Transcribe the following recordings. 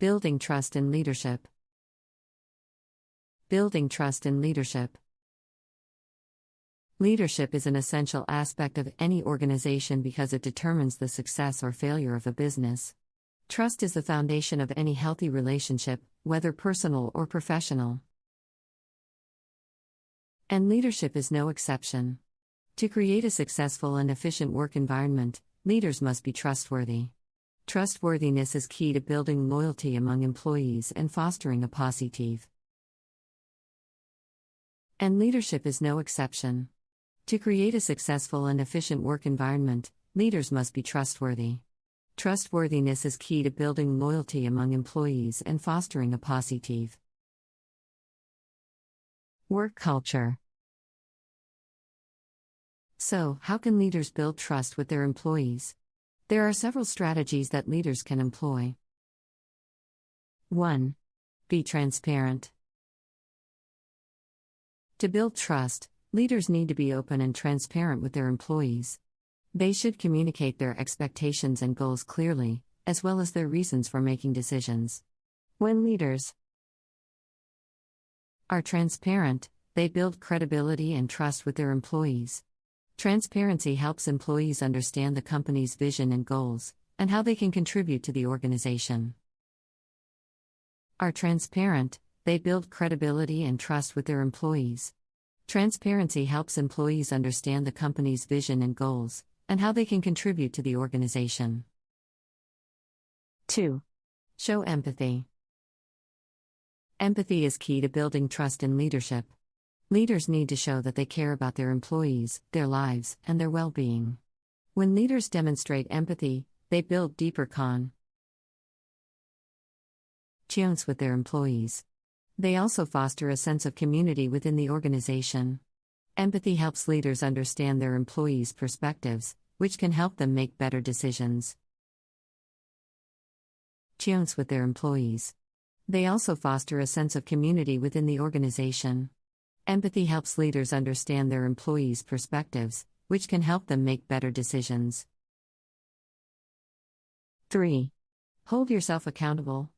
Building trust in leadership. Building trust in leadership. Leadership is an essential aspect of any organization because it determines the success or failure of a business. Trust is the foundation of any healthy relationship, whether personal or professional. And leadership is no exception. To create a successful and efficient work environment, leaders must be trustworthy. Trustworthiness is key to building loyalty among employees and fostering a positive. And leadership is no exception. To create a successful and efficient work environment, leaders must be trustworthy. Trustworthiness is key to building loyalty among employees and fostering a positive work culture. So, how can leaders build trust with their employees? There are several strategies that leaders can employ. 1. Be transparent. To build trust, leaders need to be open and transparent with their employees. They should communicate their expectations and goals clearly, as well as their reasons for making decisions. When leaders are transparent, they build credibility and trust with their employees. Transparency helps employees understand the company's vision and goals, and how they can contribute to the organization. Are transparent, they build credibility and trust with their employees. Transparency helps employees understand the company's vision and goals, and how they can contribute to the organization. 2. Show empathy. Empathy is key to building trust in leadership. Leaders need to show that they care about their employees, their lives, and their well-being. When leaders demonstrate empathy, they build deeper connections with their employees. They also foster a sense of community within the organization. Empathy helps leaders understand their employees' perspectives, which can help them make better decisions. With their employees. They also foster a sense of community within the organization. Empathy helps leaders understand their employees' perspectives, which can help them make better decisions. 3. Hold yourself accountable.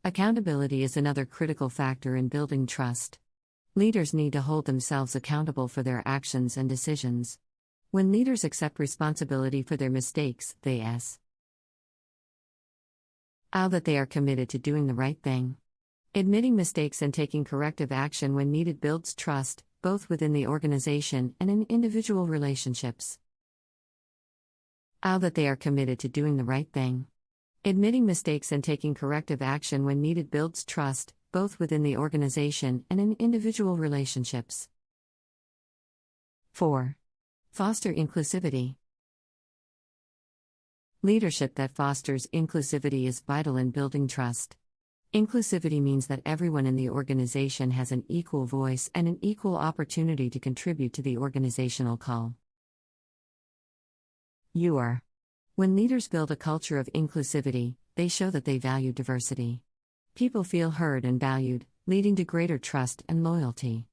Accountability is another critical factor in building trust. Leaders need to hold themselves accountable for their actions and decisions. When leaders accept responsibility for their mistakes, they show that they are committed to doing the right thing. Admitting mistakes and taking corrective action when needed builds trust, both within the organization and in individual relationships. Show that they are committed to doing the right thing. Admitting mistakes and taking corrective action when needed builds trust, both within the organization and in individual relationships. 4. Foster inclusivity. Leadership that fosters inclusivity is vital in building trust. Inclusivity means that everyone in the organization has an equal voice and an equal opportunity to contribute to the organizational culture. When leaders build a culture of inclusivity, they show that they value diversity. People feel heard and valued, leading to greater trust and loyalty.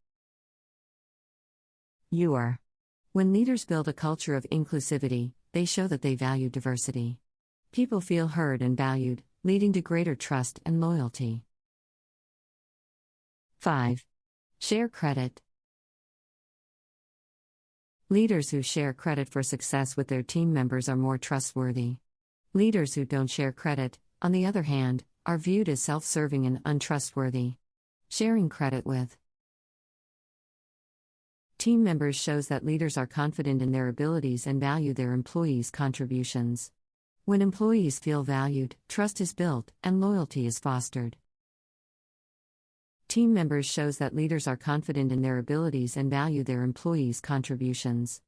When leaders build a culture of inclusivity, they show that they value diversity. People feel heard and valued, leading to greater trust and loyalty. 5. Share credit. Leaders who share credit for success with their team members are more trustworthy. Leaders who don't share credit, on the other hand, are viewed as self-serving and untrustworthy. Sharing credit with team members shows that leaders are confident in their abilities and value their employees' contributions. When employees feel valued, trust is built, and loyalty is fostered. Team members shows that leaders are confident in their abilities and value their employees' contributions.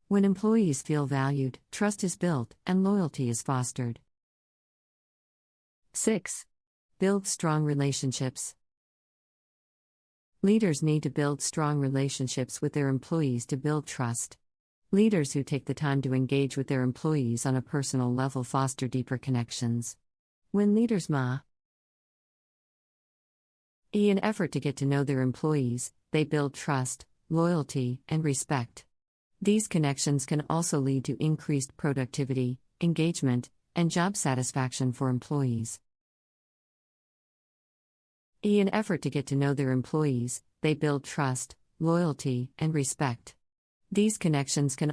When employees feel valued, trust is built, and loyalty is fostered. 6. Build strong relationships. Leaders need to build strong relationships with their employees to build trust. Leaders who take the time to engage with their employees on a personal level foster deeper connections. When leaders make an effort to get to know their employees, they build trust, loyalty, and respect. These connections can also lead to increased productivity, engagement, and job satisfaction for employees. In an effort to get to know their employees, they build trust, loyalty, and respect. These connections can